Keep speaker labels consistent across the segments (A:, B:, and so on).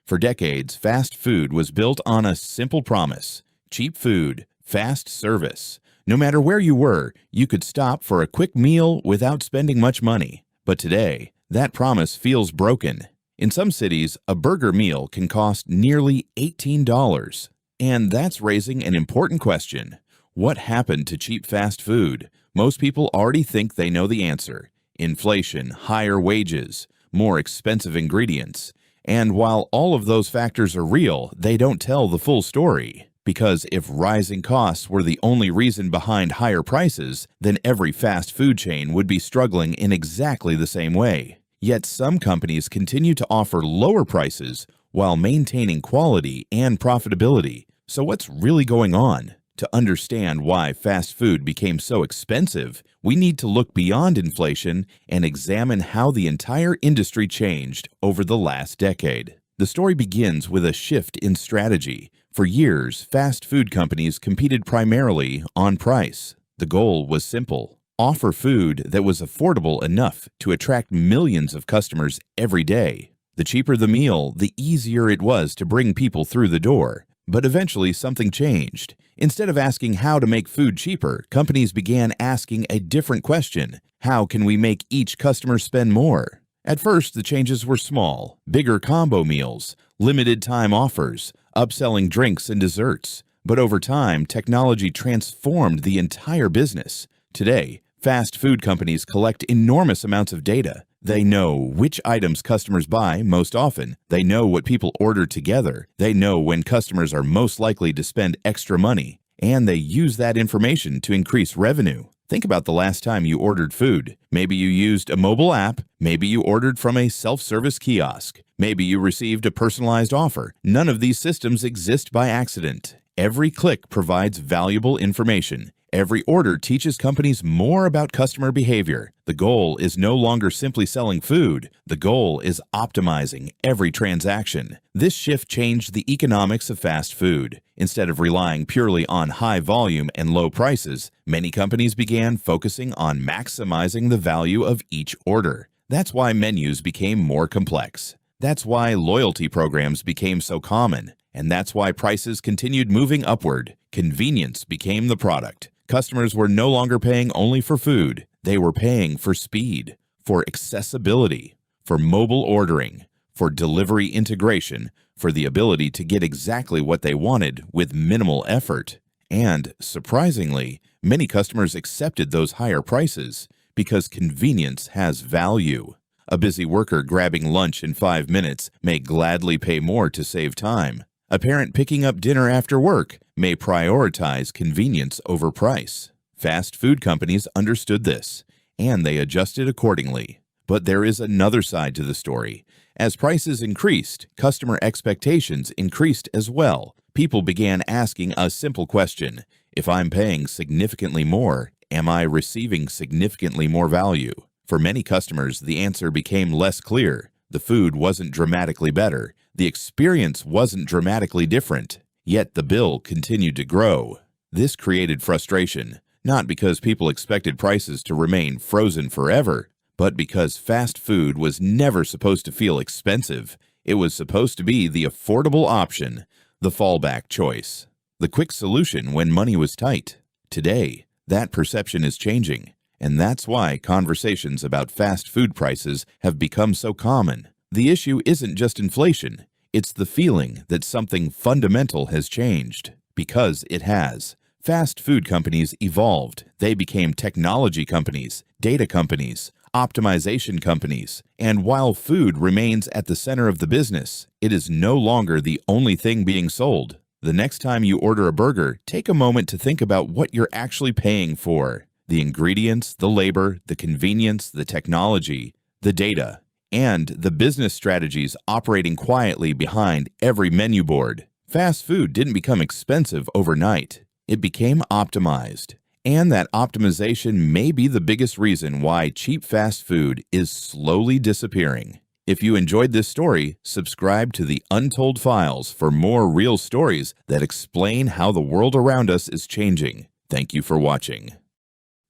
A: For decades, fast food was built on a simple promise: cheap food, fast service. No matter where you were, you could stop for a quick meal without spending much money. But today, that promise feels broken. In some cities, a burger meal can cost nearly $18. And that's raising an important question. What happened to cheap fast food? Most people already think they know the answer. Inflation, higher wages, more expensive ingredients. And while all of those factors are real, they don't tell the full story. Because if rising costs were the only reason behind higher prices, then every fast food chain would be struggling in exactly the same way. Yet some companies continue to offer lower prices while maintaining quality and profitability. So what's really going on? To understand why fast food became so expensive, we need to look beyond inflation and examine how the entire industry changed over the last decade. The story begins with a shift in strategy. For years, fast food companies competed primarily on price. The goal was simple: offer food that was affordable enough to attract millions of customers every day. The cheaper the meal, the easier it was to bring people through the door. But eventually something changed. Instead of asking how to make food cheaper, companies began asking a different question: how can we make each customer spend more? At first, the changes were small: bigger combo meals, limited time offers, upselling drinks and desserts. But over time, technology transformed the entire business. Today, fast food companies collect enormous amounts of data. They know which items customers buy most often. They know what people order together. They know when customers are most likely to spend extra money. And they use that information to increase revenue. Think about the last time you ordered food. Maybe you used a mobile app. Maybe you ordered from a self-service kiosk. Maybe you received a personalized offer. None of these systems exist by accident. Every click provides valuable information. Every order teaches companies more about customer behavior. The goal is no longer simply selling food. The goal is optimizing every transaction. This shift changed the economics of fast food. Instead of relying purely on high volume and low prices, many companies began focusing on maximizing the value of each order. That's why menus became more complex. That's why loyalty programs became so common. And that's why prices continued moving upward. Convenience became the product. Customers were no longer paying only for food. They were paying for speed, for accessibility, for mobile ordering, for delivery integration, for the ability to get exactly what they wanted with minimal effort. And, surprisingly, many customers accepted those higher prices because convenience has value. A busy worker grabbing lunch in 5 minutes may gladly pay more to save time. A parent picking up dinner after work may prioritize convenience over price. Fast food companies understood this, and they adjusted accordingly. But there is another side to the story. As prices increased, customer expectations increased as well. People began asking a simple question: if I'm paying significantly more, am I receiving significantly more value? For many customers, the answer became less clear. The food wasn't dramatically better. The experience wasn't dramatically different. Yet the bill continued to grow. This created frustration, not because people expected prices to remain frozen forever, but because fast food was never supposed to feel expensive. It was supposed to be the affordable option, the fallback choice, the quick solution when money was tight. Today, that perception is changing. And that's why conversations about fast food prices have become so common. The issue isn't just inflation. It's the feeling that something fundamental has changed. Because it has. Fast food companies evolved. They became technology companies, data companies, optimization companies. And while food remains at the center of the business, it is no longer the only thing being sold. The next time you order a burger, take a moment to think about what you're actually paying for. The ingredients, the labor, the convenience, the technology, the data, and the business strategies operating quietly behind every menu board. Fast food didn't become expensive overnight. It became optimized. And that optimization may be the biggest reason why cheap fast food is slowly disappearing. If you enjoyed this story, subscribe to the Untold Files for more real stories that explain how the world around us is changing. Thank you for watching.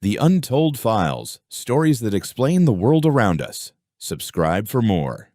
A: The Untold Files, stories that explain the world around us. Subscribe for more.